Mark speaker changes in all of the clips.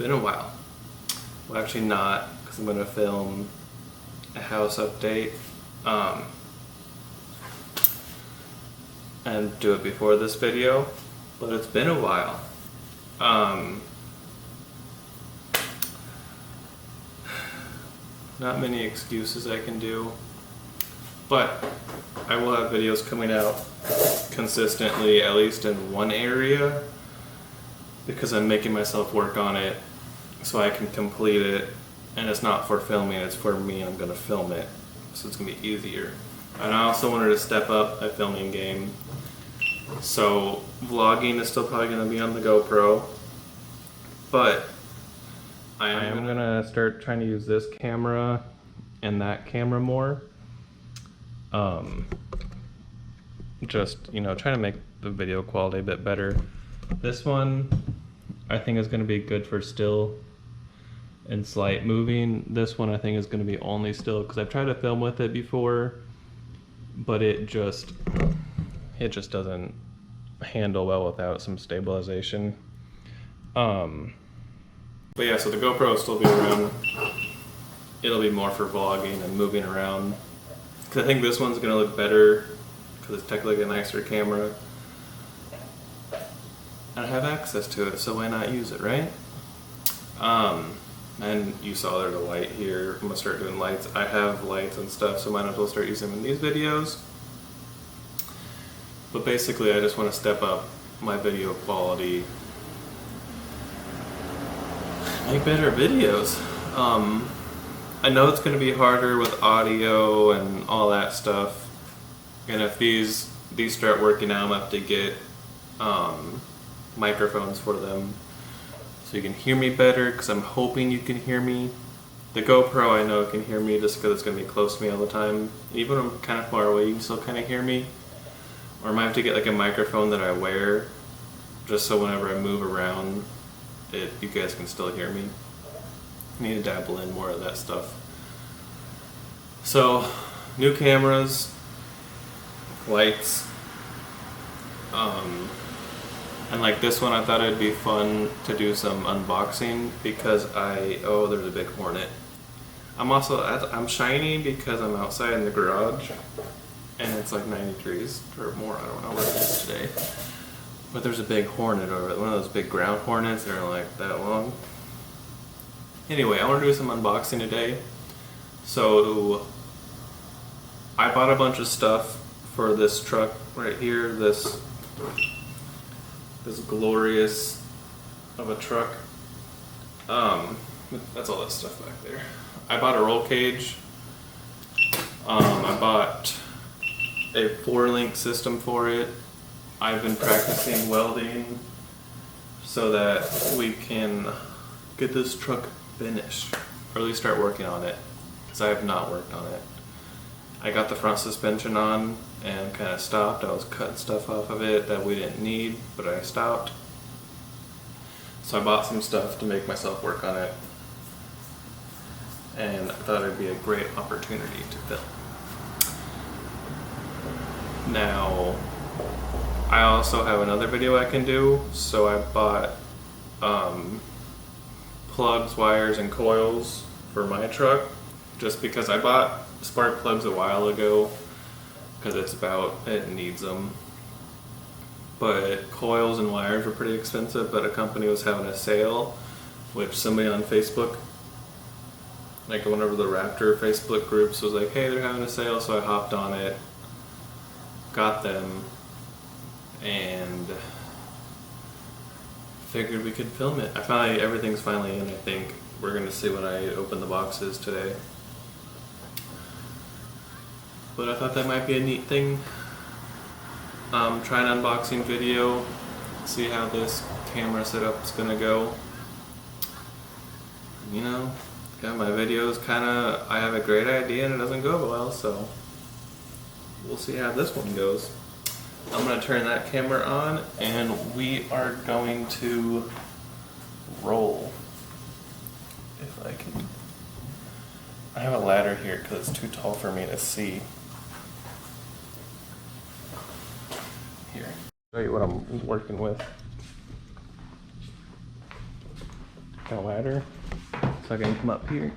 Speaker 1: been a while. Well, actually not, because I'm going to film a house update and do it before this video, but it's been a while. Not many excuses I can do, but I will have videos coming out consistently, at least in one area, because I'm making myself work on it so I can complete it, and it's not for filming, it's for me. I'm going to film it, so it's going to be easier. And I also wanted to step up my filming game, so vlogging is still probably going to be on the GoPro, but I am going to start trying to use this camera and that camera more. Just, trying to make the video quality a bit better. This one I think is going to be good for still and slight moving. This one I think is going to be only still, because I've tried to film with it before, but it just doesn't handle well without some stabilization. But yeah, so the GoPro will still be around. It'll be more for vlogging and moving around, because I think this one's going to look better because it's technically a nicer camera. And I have access to it, so why not use it, right? And you saw there's a light here. I'm going to start doing lights. I have lights and stuff, so might as well start using them in these videos. But basically, I just want to step up my video quality, make better videos. I know it's going to be harder with audio and all that stuff, and if these start working out, I'm going to have to get microphones for them so you can hear me better, because I'm hoping you can hear me. The GoPro I know can hear me just because it's going to be close to me all the time. Even when I'm kind of far away, you can still kind of hear me. Or I might have to get like a microphone that I wear, just so whenever I move around, you guys can still hear me. I need to dabble in more of that stuff. So, new cameras, lights, and like this one, I thought it'd be fun to do some unboxing because there's a big hornet. I'm shiny because I'm outside in the garage and it's like 90 degrees or more. I don't know what it is today. But there's a big hornet over it, one of those big ground hornets that are like that long. Anyway, I want to do some unboxing today. So I bought a bunch of stuff for this truck right here, this glorious of a truck. That's all that stuff back there. I bought a roll cage. I bought a 4-link system for it. I've been practicing welding so that we can get this truck finished, or at least start working on it, because I have not worked on it. I got the front suspension on and kind of stopped. I was cutting stuff off of it that we didn't need, but I stopped. So I bought some stuff to make myself work on it, and I thought it'd be a great opportunity to film. Now, I also have another video I can do, so I bought plugs, wires, and coils for my truck, just because I bought spark plugs a while ago, because it needs them. But coils and wires were pretty expensive, but a company was having a sale, which somebody on Facebook, like one of the Raptor Facebook groups, was like, hey, they're having a sale, so I hopped on it, got them, and figured we could film it. Everything's finally in, I think. We're gonna see when I open the boxes today. But I thought that might be a neat thing. Try an unboxing video, see how this camera setup's gonna go. Got my videos I have a great idea and it doesn't go well, so we'll see how this one goes. I'm going to turn that camera on and we are going to roll. If I can. I have a ladder here because it's too tall for me to see. Here. Show you what I'm working with. Got a ladder so I can come up here.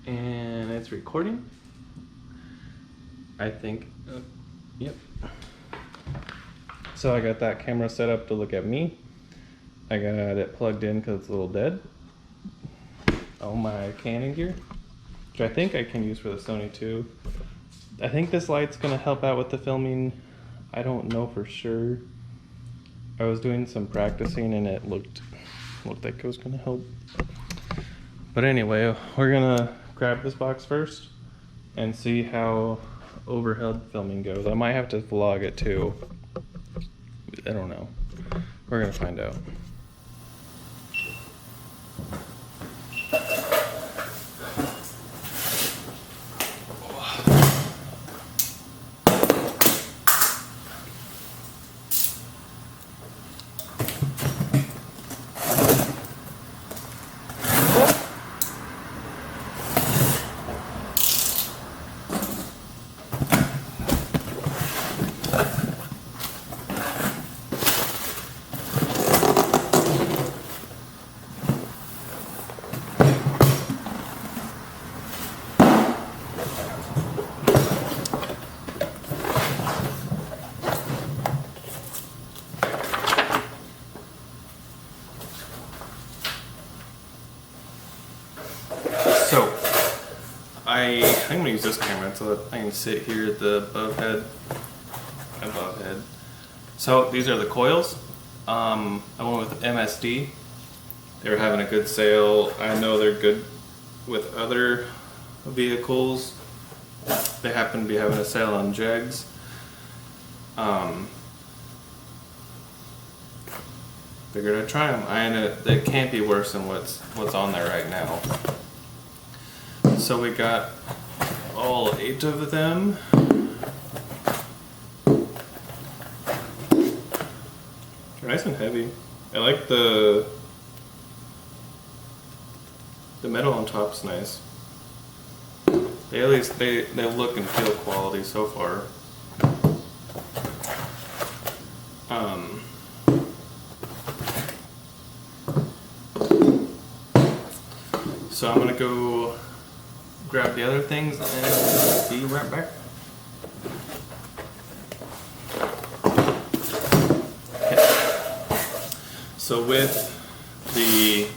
Speaker 1: And it's recording. I think, yep. So I got that camera set up to look at me. I got it plugged in because it's a little dead. All my Canon gear, which I think I can use for the Sony too. I think this light's gonna help out with the filming. I don't know for sure. I was doing some practicing and it looked like it was gonna help. But anyway, we're gonna grab this box first and see how overhead filming goes. I might have to vlog it too. I don't know. We're gonna find out. So, I'm going to use this camera so that I can sit here at the above head. So these are the coils. I went with MSD. They were having a good sale. I know they're good with other vehicles. They happen to be having a sale on Jegs. Figured I'd try them. They can't be worse than what's on there right now. So we got all 8 of them. They're nice and heavy. I like the metal on top's nice. They at least they look and feel quality so far. So I'm gonna go grab the other things and be right back. Okay. So with the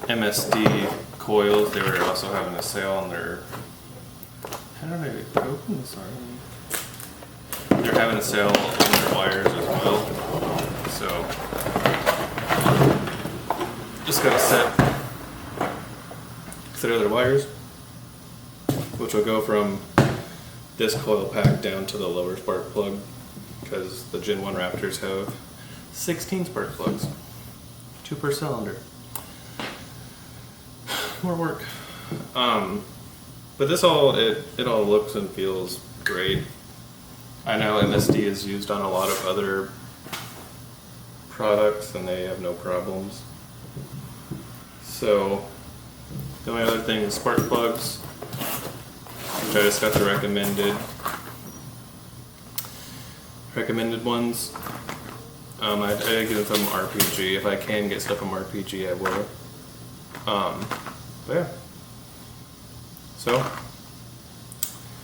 Speaker 1: MSD coils, they were also having a sale on their. How did I open this already? They're having a sale on their wires as well. So just gotta consider their wires, which will go from this coil pack down to the lower spark plug, because the Gen 1 Raptors have 16 spark plugs, 2 per cylinder. More work. But this all it all looks and feels great. I know MSD is used on a lot of other products and they have no problems. So the only other thing is spark plugs, which I just got the recommended ones. I get them from RPG. If I can get stuff from RPG, I will. But yeah. So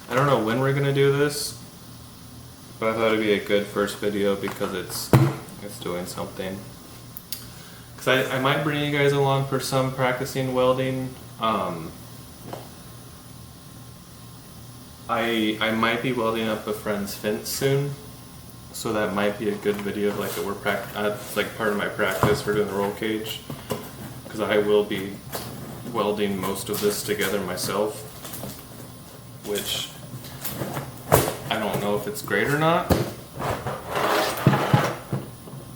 Speaker 1: I don't know when we're gonna do this, but I thought it'd be a good first video because it's doing something. Cause I might bring you guys along for some practicing welding. I might be welding up a friend's fence soon, so that might be a good video of like that it's like part of my practice for doing the roll cage, because I will be welding most of this together myself, which I don't know if it's great or not,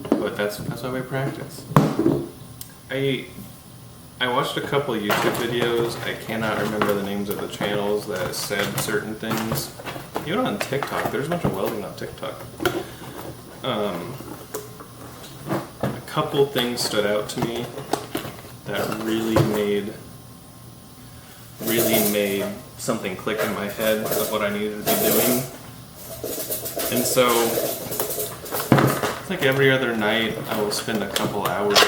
Speaker 1: but that's why we practice. I watched a couple YouTube videos. I cannot remember the names of the channels that said certain things. Even on TikTok, there's a bunch of welding on TikTok. A couple things stood out to me that really made something click in my head of what I needed to be doing. And so, it's like every other night I will spend a couple hours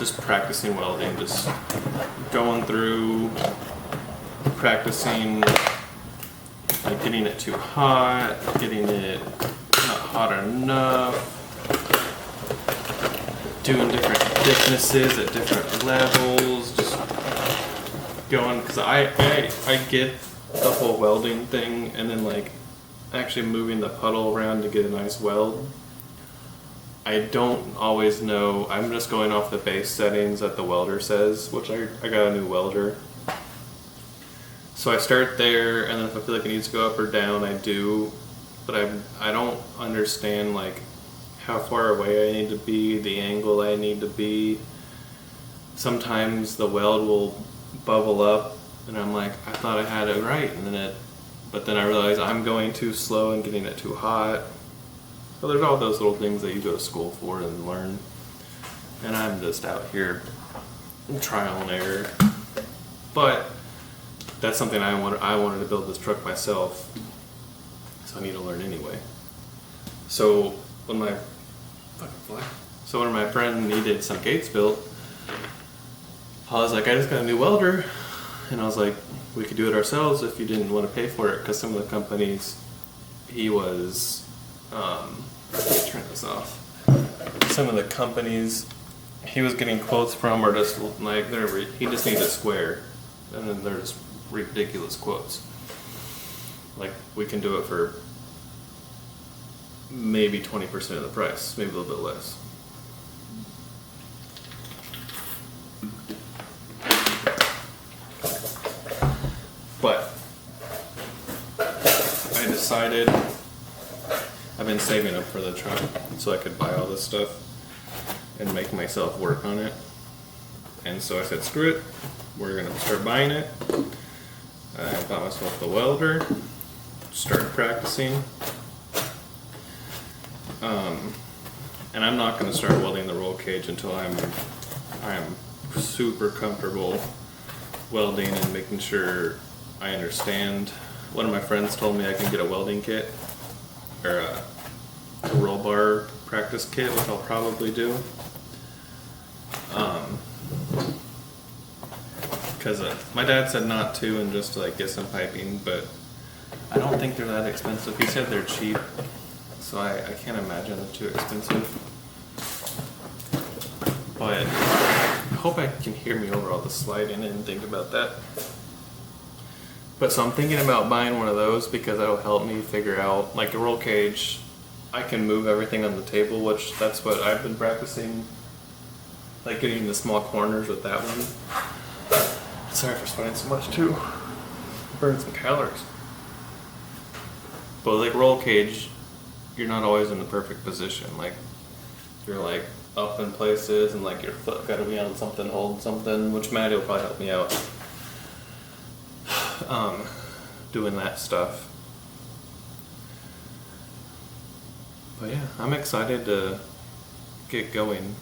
Speaker 1: just practicing welding, just going through practicing, like getting it too hot, getting it not hot enough, doing different thicknesses at different levels, just going, because I get the whole welding thing, and then like actually moving the puddle around to get a nice weld. I don't always know. I'm just going off the base settings that the welder says, which I got a new welder. So I start there, and then if I feel like it needs to go up or down, I do. But I don't understand like how far away I need to be, the angle I need to be. Sometimes the weld will bubble up, and I'm like, I thought I had it right, but then I realize I'm going too slow and getting it too hot. But there's all those little things that you go to school for and learn. And I'm just out here trial and error. But that's something I wanted to build this truck myself. So I need to learn anyway. So when my friend needed some gates built, I was like, I just got a new welder. And I was like, we could do it ourselves if you didn't want to pay for it, because some of the companies he was turn this off. Some of the companies he was getting quotes from are just like he just needs a square, and then they're just ridiculous quotes. Like, we can do it for maybe 20% of the price, maybe a little bit less. But I decided I've been saving up for the truck so I could buy all this stuff and make myself work on it. And so I said, screw it, we're gonna start buying it. I bought myself the welder, started practicing. And I'm not gonna start welding the roll cage until I'm super comfortable welding and making sure I understand. One of my friends told me I can get a welding kit, or a roll bar practice kit, which I'll probably do. Because my dad said not to, and just to like get some piping, but I don't think they're that expensive. He said they're cheap, so I can't imagine they're too expensive. But I hope I can hear me over all the sliding and think about that. But so I'm thinking about buying one of those because that'll help me figure out, like a roll cage, I can move everything on the table, which that's what I've been practicing, like getting the small corners with that one. Sorry for sweating so much too. Burn some calories. But like roll cage, you're not always in the perfect position. Like you're like up in places and like your foot gotta be on something, holding something, which Maddie will probably help me out. Doing that stuff. But yeah, I'm excited to get going.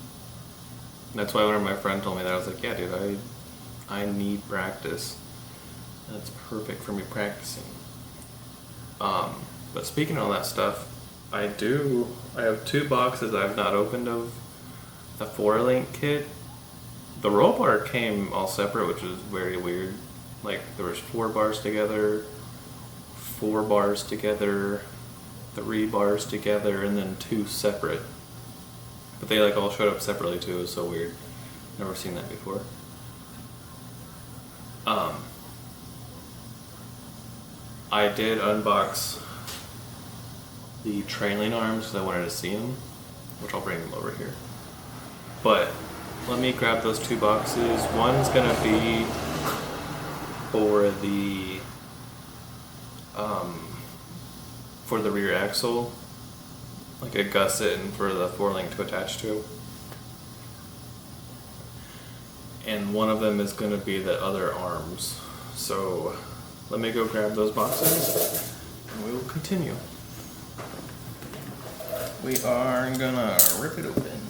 Speaker 1: That's why when my friend told me that, I was like, yeah dude, I need practice. That's perfect for me practicing. But speaking of all that stuff, I have 2 boxes I've not opened of the 4-link kit. The roll bar came all separate, which is very weird. Like there was 4 bars together, 4 bars together, 3 bars together, and then 2 separate. But they like all showed up separately too. It was so weird. Never seen that before. I did unbox the trailing arms because I wanted to see them, which I'll bring them over here. But let me grab those 2 boxes. One's gonna be for the rear axle, like a gusset, and for the 4-link to attach to. And one of them is going to be the other arms. So let me go grab those boxes and we will continue. We are gonna rip it open.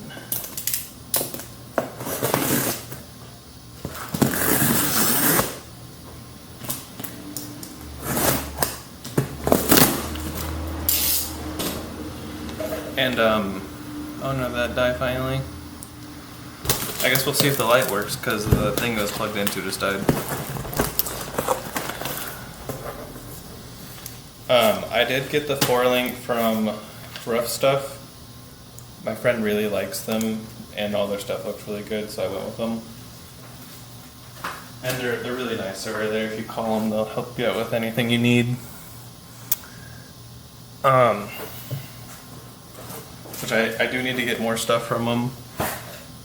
Speaker 1: And oh no, that die finally. I guess we'll see if the light works because the thing that was plugged into just died. I did get the 4-link from Rough Stuff. My friend really likes them and all their stuff looks really good, so I went with them. And they're really nice over there. If you call them, they'll help you out with anything you need. Which I do need to get more stuff from them,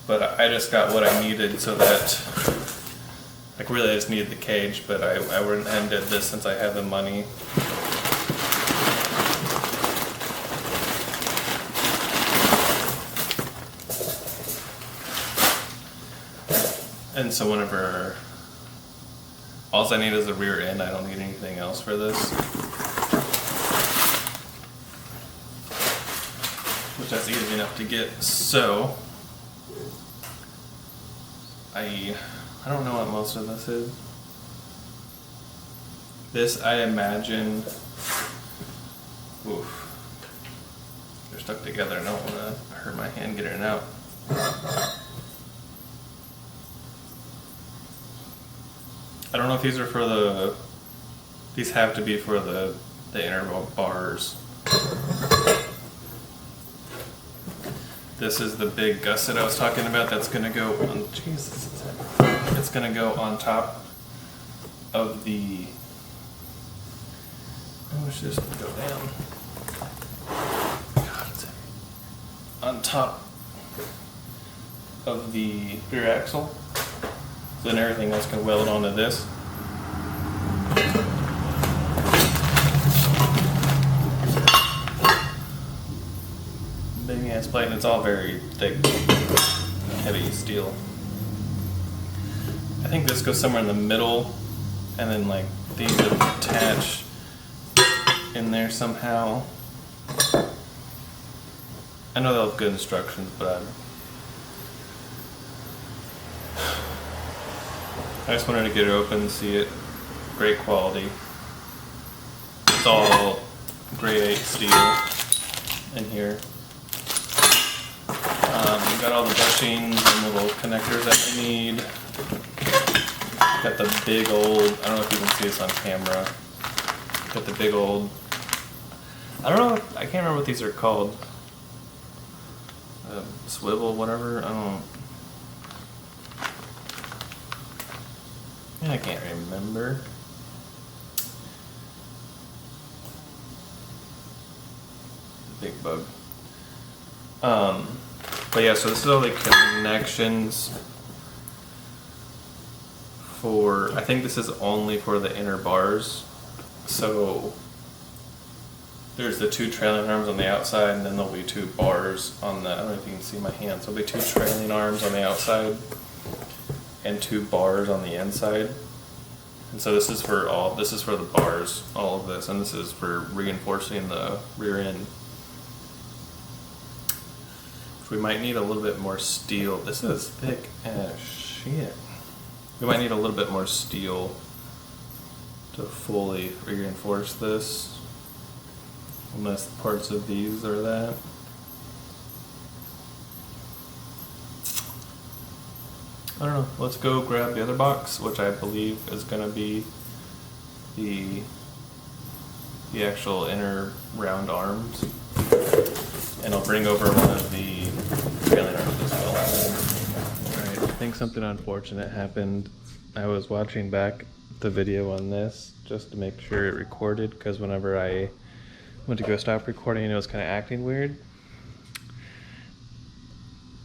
Speaker 1: but I just got what I needed so that, like, really I just needed the cage, but I went and did this since I had the money. And so whenever, all I need is the rear end, I don't need anything else for this. Which that's easy enough to get. So, I don't know what most of this is. This, I imagine, oof, they're stuck together. I don't want to hurt my hand getting it out. I don't know if these are for the, these have to be for the inner bars. This is the big gusset I was talking about that's going to go on, Jesus, it's going to go on top of the, I wish this would go down. God, on top of the rear axle. So then everything else can weld onto this. Big ass plate, and it's all very thick, heavy steel. I think this goes somewhere in the middle, and then like these attach in there somehow. I know they'll have good instructions, but I just wanted to get it open and see it. Great quality. It's all grade 8 steel in here. Got all the bushings and little connectors that you need. Got the big old, I don't know if you can see this on camera. Got the big old, I don't know, I can't remember what these are called. Swivel, whatever, I don't know. I can't remember. Big bug. But yeah, so this is all the connections for, I think this is only for the inner bars. So there's the 2 trailing arms on the outside, and then there'll be 2 bars on the, I don't know if you can see my hands, there'll be 2 trailing arms on the outside and 2 bars on the inside. And so this is for the bars, all of this, and this is for reinforcing the rear end. We might need a little bit more steel. This is thick as shit. We might need a little bit more steel to fully reinforce this. Unless parts of these are that. I don't know. Let's go grab the other box, which I believe is going to be the actual inner round arms. And I'll bring over one of the trailing arms as well. Alright, I think something unfortunate happened. I was watching back the video on this just to make sure it recorded, because whenever I went to go stop recording, it was kind of acting weird.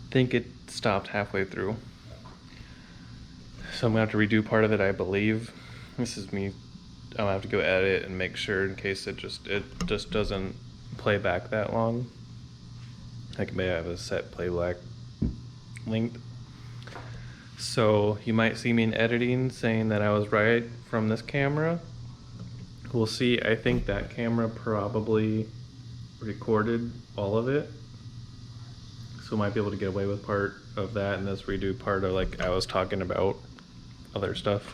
Speaker 1: I think it stopped halfway through. So I'm going to have to redo part of it, I believe. This is me. I'm going to have to go edit and make sure in case it just doesn't play back that long. I may have a set playback length. So you might see me in editing saying that I was right from this camera. We'll see. I think that camera probably recorded all of it. So we might be able to get away with part of that and just redo part of, like, I was talking about other stuff.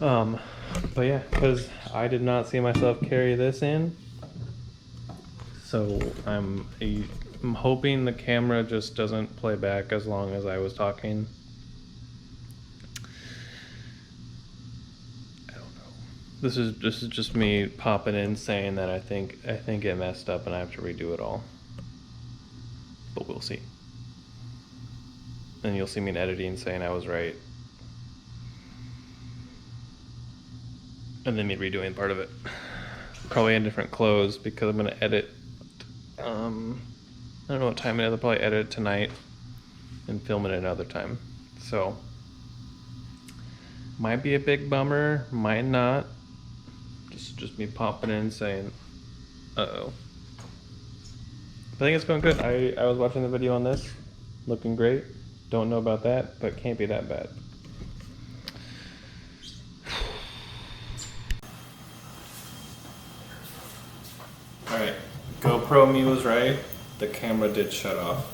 Speaker 1: But yeah, because I did not see myself carry this in. So I'm I'm hoping the camera just doesn't play back as long as I was talking. I don't know. This is just me popping in saying that I think it messed up and I have to redo it all. But we'll see. And you'll see me in editing saying I was right. And then me redoing part of it. Probably in different clothes because I'm gonna edit. I don't know what time it is. I'll probably edit it tonight and film it another time. So might be a big bummer, might not. Just me popping in saying, uh-oh. I think it's going good. I was watching the video on this, looking great. Don't know about that, but can't be that bad. Alright, GoPro me was right. The camera did shut off.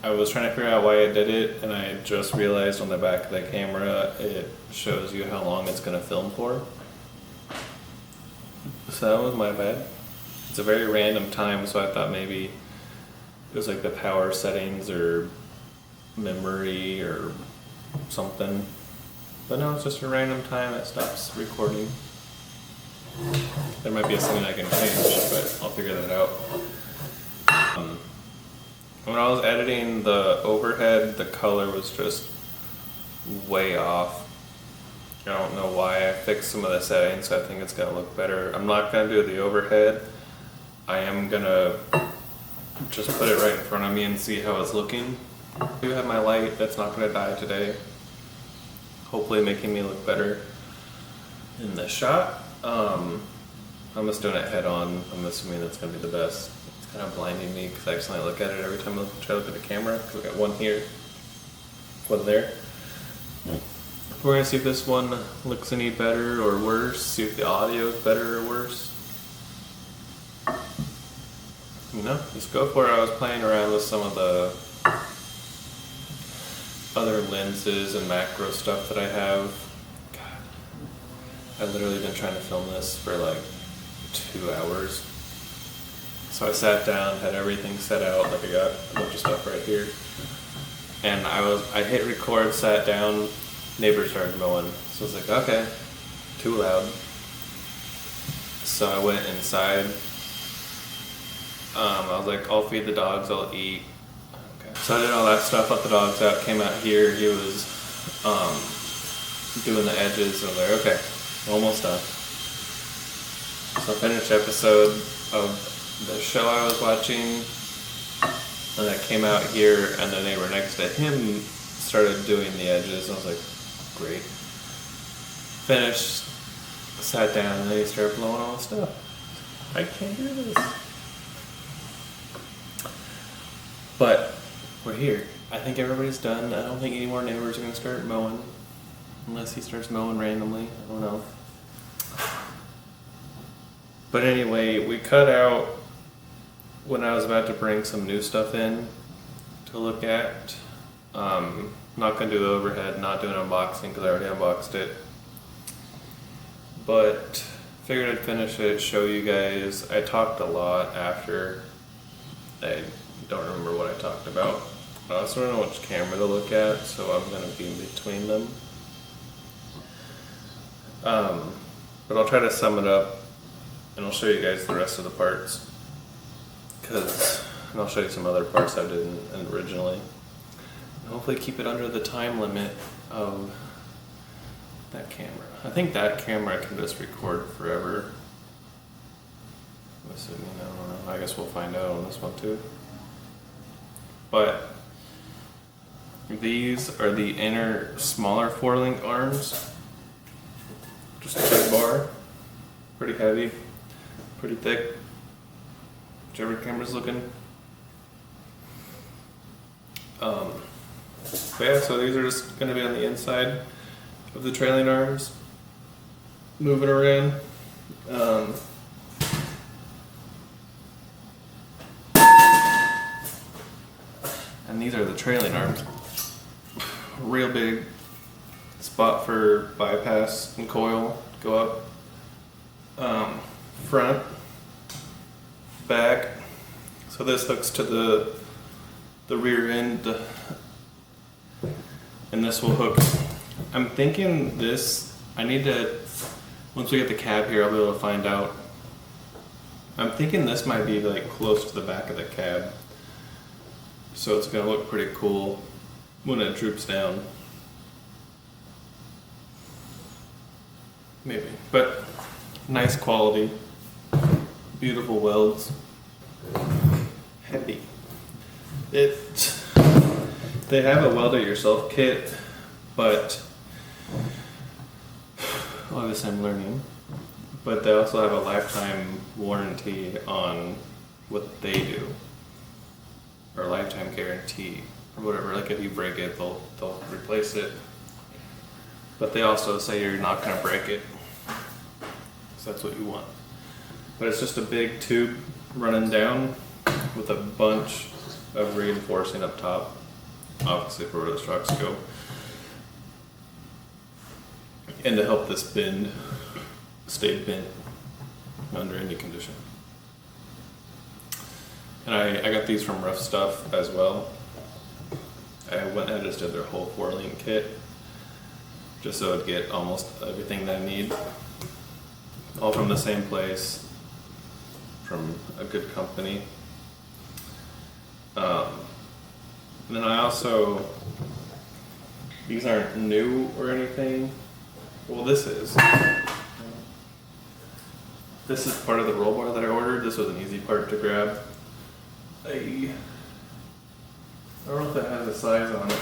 Speaker 1: I was trying to figure out why it did it, and I just realized on the back of the camera it shows you how long it's going to film for. So that was my bad. It's a very random time, so I thought maybe it was like the power settings or memory or something. But no, it's just a random time it stops recording. There might be something I can change, but I'll figure that out. When I was editing the overhead, the color was just way off. I don't know why. I fixed some of the settings, so I think it's gonna look better. I'm not gonna do the overhead. I am gonna just put it right in front of me and see how it's looking. I do have my light that's not gonna die today. Hopefully making me look better in the shot. I'm just doing it head on. I'm assuming that's gonna be the best. It's kind of blinding me because I accidentally look at it every time I try to look at the camera. Because we got one here, one there. We're gonna see if this one looks any better or worse. See if the audio is better or worse. You know, just go for it. I was playing around with some of the other lenses and macro stuff that I have. God, I've literally been trying to film this for like 2 hours. So I sat down, had everything set out, like I got a bunch of stuff right here. And I hit record, sat down, neighbors started mowing. So I was like, okay, too loud. So I went inside. I was like, I'll feed the dogs, I'll eat. Okay. So I did all that stuff, let the dogs out, came out here, he was doing the edges, and I was like, okay, almost done. So I finished episode of the show I was watching, and I came out here, and the neighbor next to him started doing the edges, and I was like, great. Finished, sat down, and then he started blowing all the stuff. I can't do this. But we're here. I think everybody's done. I don't think any more neighbors are going to start mowing. Unless he starts mowing randomly. I don't know. But anyway, we cut out when I was about to bring some new stuff in to look at. Not going to do the overhead, not doing unboxing because I already unboxed it. But figured I'd finish it, show you guys. I talked a lot after. I don't remember what I talked about. I also don't know which camera to look at, so I'm going to be in between them. But I'll try to sum it up, and I'll show you guys the rest of the parts. And I'll show you some other parts I did originally. And hopefully keep it under the time limit of that camera. I think that camera can just record forever. I'm assuming, I don't know. I guess we'll find out on this one too. But these are the inner smaller 4-link arms. Just a big bar. Pretty heavy. Pretty thick. Whichever camera's looking. But yeah, so these are just going to be on the inside of the trailing arms. Moving around. And these are the trailing arms. Real big spot for bypass and coil go up. front, back. So this hooks to the rear end, and this will hook. I'm thinking this, I need to, once we get the cab here, I'll be able to find out. I'm thinking this might be like close to the back of the cab. So it's gonna look pretty cool when it droops down. Maybe, but nice quality, beautiful welds, heavy. They have a weld it yourself kit, but obviously I'm learning. But they also have a lifetime warranty on what they do, or lifetime guarantee, or whatever. Like if you break it, they'll replace it. But they also say you're not gonna break it, so that's what you want. But it's just a big tube running down with a bunch of reinforcing up top, obviously for where those trucks go, and to help this bend stay bent under any condition. And I got these from Rough Stuff as well. I went and just did their whole 4-link kit, just so I'd get almost everything that I need, all from the same place, from a good company. And then I also, these aren't new or anything. Well, this is. This is part of the roll bar that I ordered. This was an easy part to grab. I don't know if that has a size on it.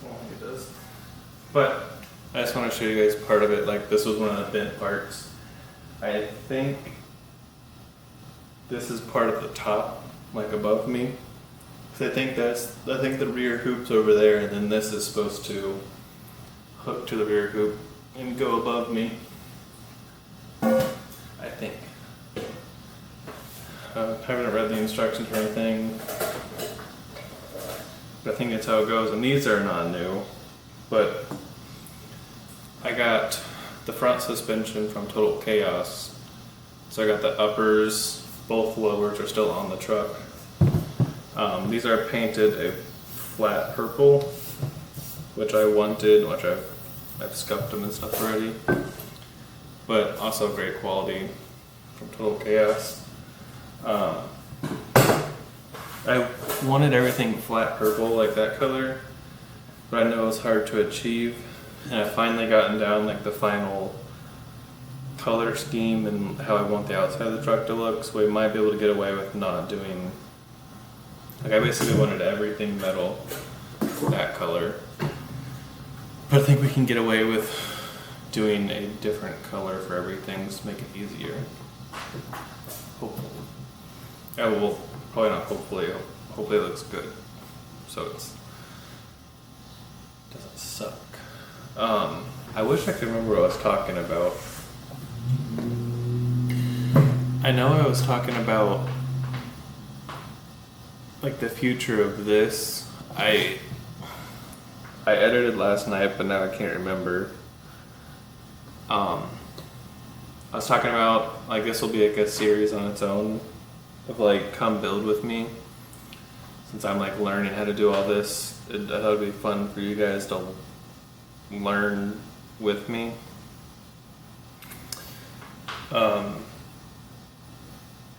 Speaker 1: Well, it does. But I just want to show you guys part of it. Like this was one of the bent parts. I think this is part of the top, like above me. I think the rear hoop's over there, and then this is supposed to hook to the rear hoop and go above me. I think. I haven't read the instructions or anything, but I think that's how it goes. And these are not new, but I got the front suspension from Total Chaos. So I got the uppers, both lowers are still on the truck. These are painted a flat purple, which I wanted, which I've scuffed them and stuff already, but also great quality from Total Chaos. I wanted everything flat purple like that color, but I know it's hard to achieve, and I finally gotten down like the final color scheme and how I want the outside of the truck to look, so we might be able to get away with not doing, like I basically wanted everything metal that color, but I think we can get away with doing a different color for everything to make it easier. Hopefully. Yeah, well, probably not hopefully. Hopefully it looks good, so it doesn't suck. I wish I could remember what I was talking about. I know I was talking about like the future of this. I edited last night, but now I can't remember. I was talking about like this will be like a series on its own of like come build with me. Since I'm like learning how to do all this, I thought it'd be fun for you guys to learn with me.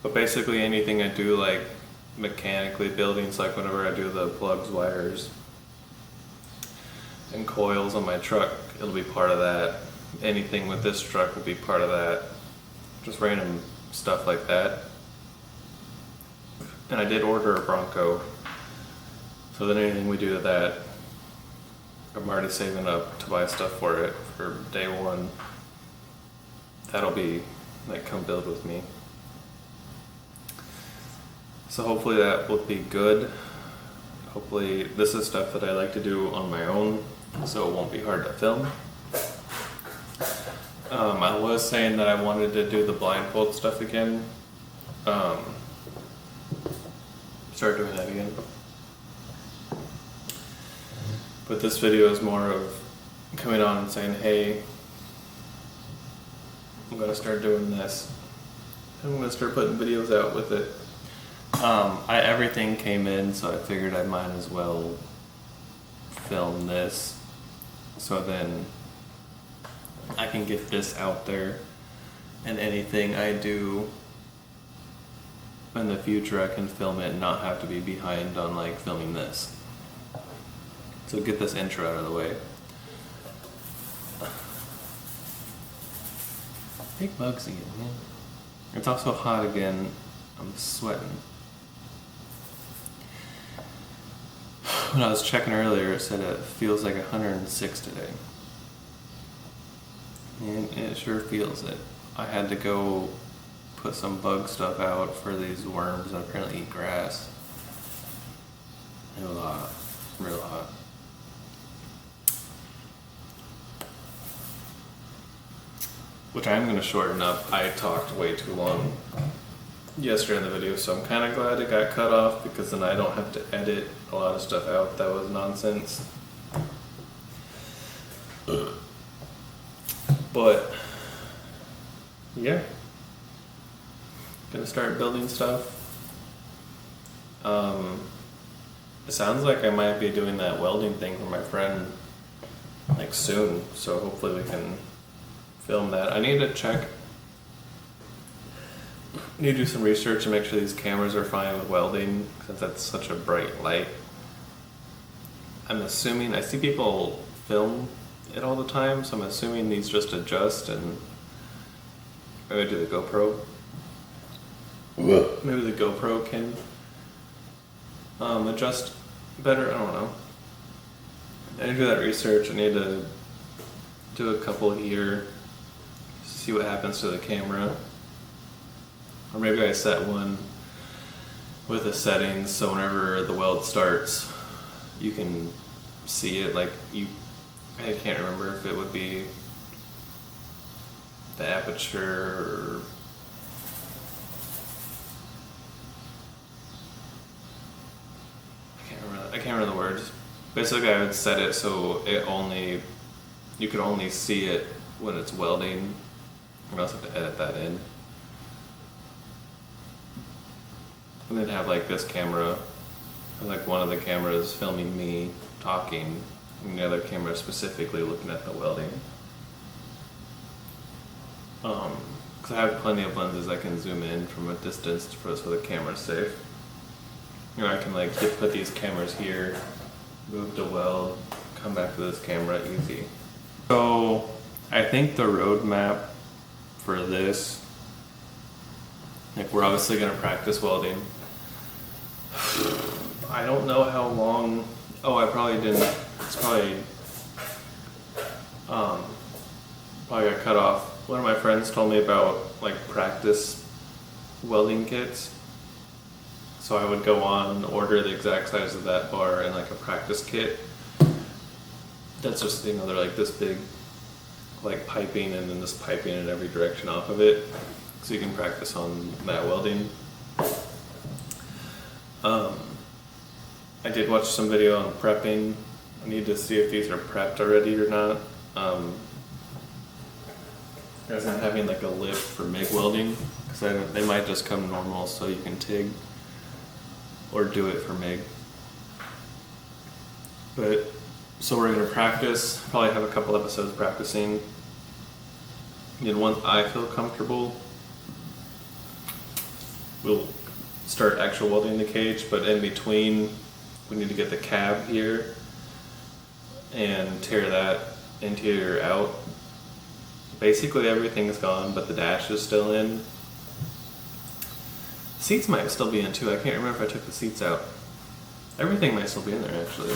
Speaker 1: But basically anything I do like mechanically buildings, like whenever I do the plugs, wires, and coils on my truck, it'll be part of that. Anything with this truck will be part of that. Just random stuff like that. And I did order a Bronco, so then anything we do to that, I'm already saving up to buy stuff for it for day one. That'll be like come build with me. So hopefully that will be good. Hopefully this is stuff that I like to do on my own, so it won't be hard to film. I was saying that I wanted to do the blindfold stuff again. Start doing that again. But this video is more of coming on and saying, hey, I'm gonna start doing this. I'm gonna start putting videos out with it. Everything came in, so I figured I might as well film this. So then I can get this out there, and anything I do in the future I can film it and not have to be behind on like filming this. So get this intro out of the way. Big bugs again, man. It's also hot again. I'm sweating. When I was checking earlier, it said it feels like 106 today. And it sure feels it. I had to go put some bug stuff out for these worms that apparently eat grass. It was hot. Real hot. Which I'm going to shorten up. I talked way too long yesterday in the video, so I'm kind of glad it got cut off because then I don't have to edit a lot of stuff out that was nonsense. But yeah, gonna start building stuff. It sounds like I might be doing that welding thing for my friend like soon, so hopefully we can film that. I need to check. Need to do some research and make sure these cameras are fine with welding, since that's such a bright light. I'm assuming, I see people film it all the time, so I'm assuming these just adjust and maybe do the GoPro. Maybe the GoPro can adjust better, I don't know. I need to do that research. I need to do a couple here, see what happens to the camera. Or maybe I set one with the settings so whenever the weld starts, you can see it. Like I can't remember if it would be the aperture or I can't remember the words. Basically, I would set it so you could only see it when it's welding. I also have to edit that in. And then have like this camera, like one of the cameras filming me talking, and the other camera specifically looking at the welding. Because I have plenty of lenses I can zoom in from a distance so the camera's safe. You know, I can like put these cameras here, move to weld, come back to this camera easy. So I think the roadmap for this, like we're obviously going to practice welding. I don't know how long. Oh, I probably didn't. It's probably got cut off. One of my friends told me about like practice welding kits. So I would go on, order the exact size of that bar and like a practice kit. That's just, you know, they're like this big, like piping and then this piping in every direction off of it. So you can practice on that welding. I did watch some video on prepping. I need to see if these are prepped already or not. As in having like a lip for MIG welding, because they might just come normal so you can TIG or do it for MIG. But so we're gonna practice, probably have a couple episodes practicing. And once I feel comfortable, we'll start actual welding the cage, but in between we need to get the cab here and tear that interior out. Basically everything's gone, but the dash is still in. Seats might still be in too. I can't remember if I took the seats out. Everything might still be in there actually.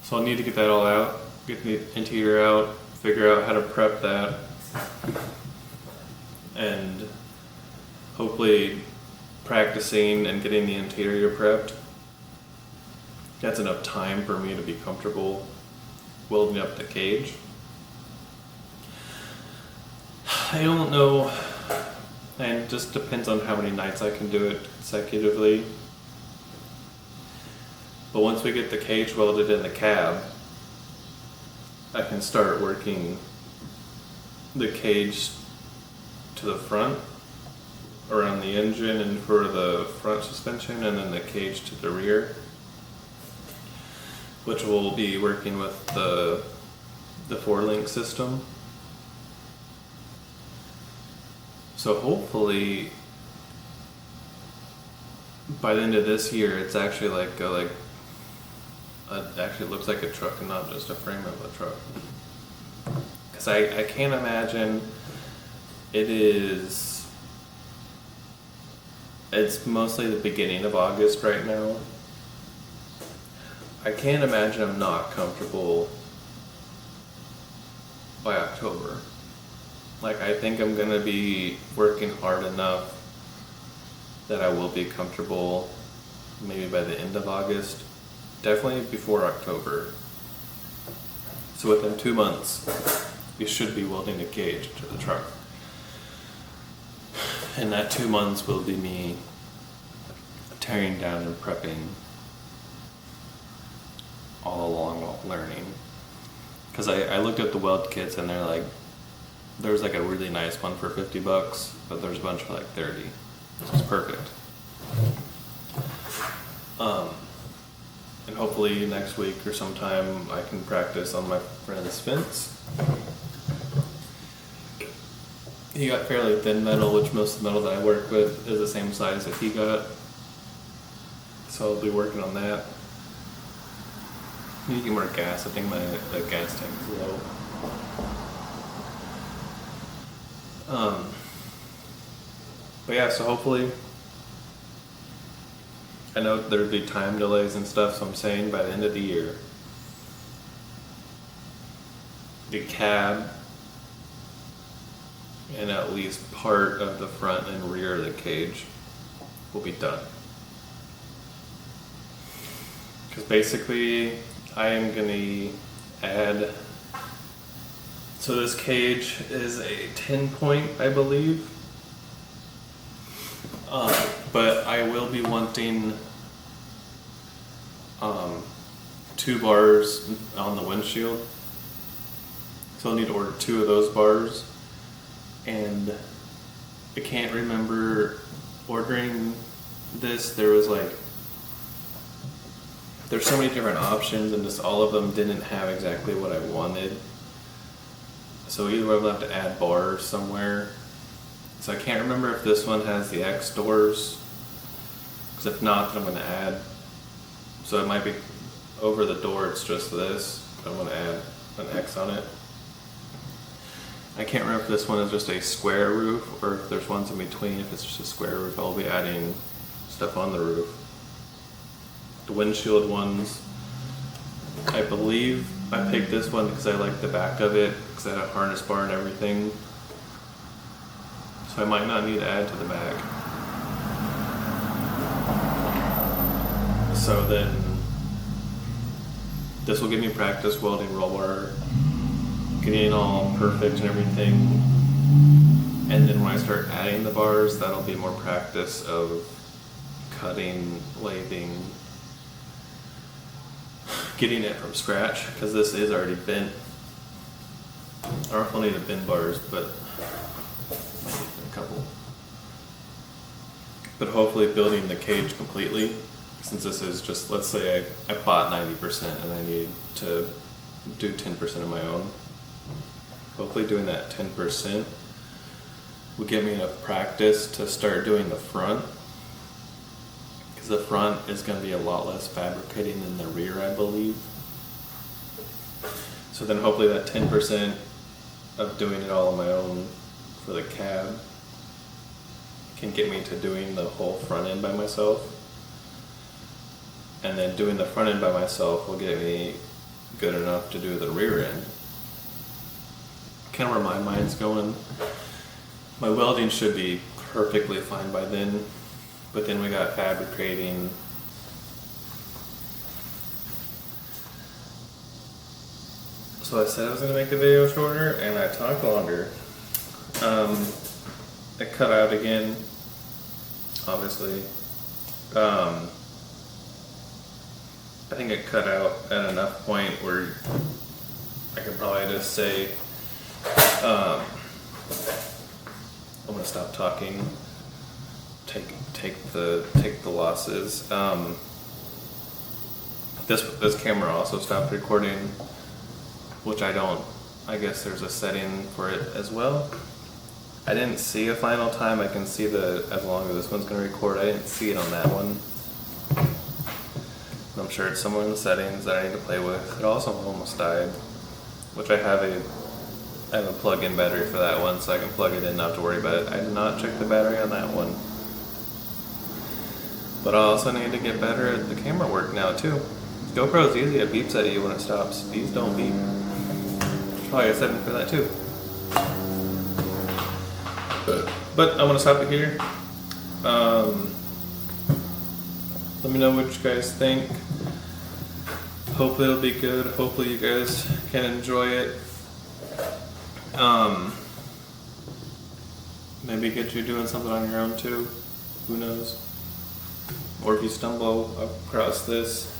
Speaker 1: So I'll need to get that all out, get the interior out, figure out how to prep that, and hopefully practicing and getting the interior prepped. That's enough time for me to be comfortable welding up the cage. I don't know, and it just depends on how many nights I can do it consecutively. But once we get the cage welded in the cab, I can start working the cage to the front around the engine and for the front suspension, and then the cage to the rear, which will be working with the 4-link system. So hopefully by the end of this year, it's actually it actually looks like a truck and not just a frame of a truck. Because I can't imagine it's mostly the beginning of August right now. I can't imagine I'm not comfortable by October. Like, I think I'm gonna be working hard enough that I will be comfortable maybe by the end of August, definitely before October. So within 2 months, we should be welding a cage to the truck. And that 2 months will be me tearing down and prepping all along while learning. Because I looked at the weld kits and they're like, there's like a really nice one for $50, but there's a bunch for like 30. This is perfect. And hopefully next week or sometime I can practice on my friend's fence. He got fairly thin metal, which most of the metal that I work with is the same size that he got. So I'll be working on that. Need to get more gas. I think the gas tank is low. But yeah, so hopefully, I know there'd be time delays and stuff, so I'm saying by the end of the year, the cab and at least part of the front and rear of the cage will be done. Because basically, I am going to add, so this cage is a 10-point, I believe. But I will be wanting 2 bars on the windshield. So I'll need to order 2 of those bars. And I can't remember ordering this. There's so many different options, and just all of them didn't have exactly what I wanted. So either way, I'll have to add bars somewhere. So I can't remember if this one has the X doors, because if not, then I'm going to add. So it might be over the door, it's just this, but I'm going to add an X on it. I can't remember if this one is just a square roof, or if there's ones in between. If it's just a square roof, I'll be adding stuff on the roof. The windshield ones, I believe I picked this one because I like the back of it, because I had a harness bar and everything. So I might not need to add to the back. So then, this will give me practice welding roll bar, getting it all perfect and everything. And then when I start adding the bars, that'll be more practice of cutting, lathing, getting it from scratch, because this is already bent. I don't know if I'll need the bend bars, but maybe a couple. But hopefully building the cage completely, since this is just, let's say I bought 90% and I need to do 10% of my own. Hopefully doing that 10% will give me enough practice to start doing the front. Because the front is going to be a lot less fabricating than the rear, I believe. So then hopefully that 10% of doing it all on my own for the cab can get me to doing the whole front end by myself. And then doing the front end by myself will get me good enough to do the rear end. Kind of where my mind's going. My welding should be perfectly fine by then, but then we got fabricating. So I said I was going to make the video shorter, and I talked longer. I cut out again, obviously. I think it cut out at enough point where I could probably just say, I'm gonna stop talking. Take the losses. This camera also stopped recording, which I guess there's a setting for it as well. I didn't see a final time. I can see as long as this one's gonna record. I didn't see it on that one. I'm sure it's somewhere in the settings that I need to play with. It also almost died, which I have a plug-in battery for that one, so I can plug it in, not have to worry about it. I did not check the battery on that one. But I also need to get better at the camera work now too. GoPro's easy, it beeps at you when it stops. These don't beep. Probably a setting for that too. But I'm gonna stop it here. Let me know what you guys think. Hopefully it'll be good. Hopefully you guys can enjoy it. Maybe get you doing something on your own too. Who knows? Or if you stumble across this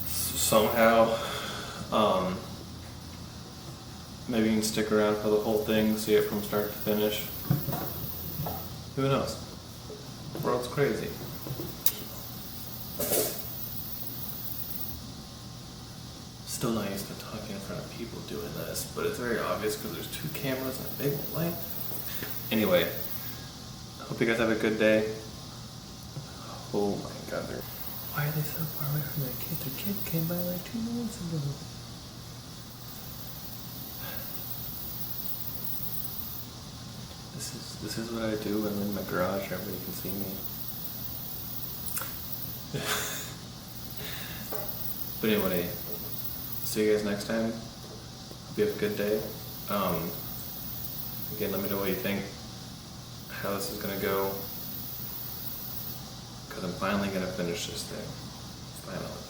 Speaker 1: somehow, maybe you can stick around for the whole thing, see it from start to finish. Who knows? The world's crazy. Still not used to talking in front of people doing this, but it's very obvious because there's two cameras and a big light. Anyway, hope you guys have a good day. Oh my god, why are they so far away from their kid? Their kid came by like 2 minutes ago. This is what I do when I'm in my garage. Everybody can see me. But anyway, see you guys next time. Hope you have a good day. Again, let me know what you think, how this is gonna go, because I'm finally gonna finish this thing. Finally.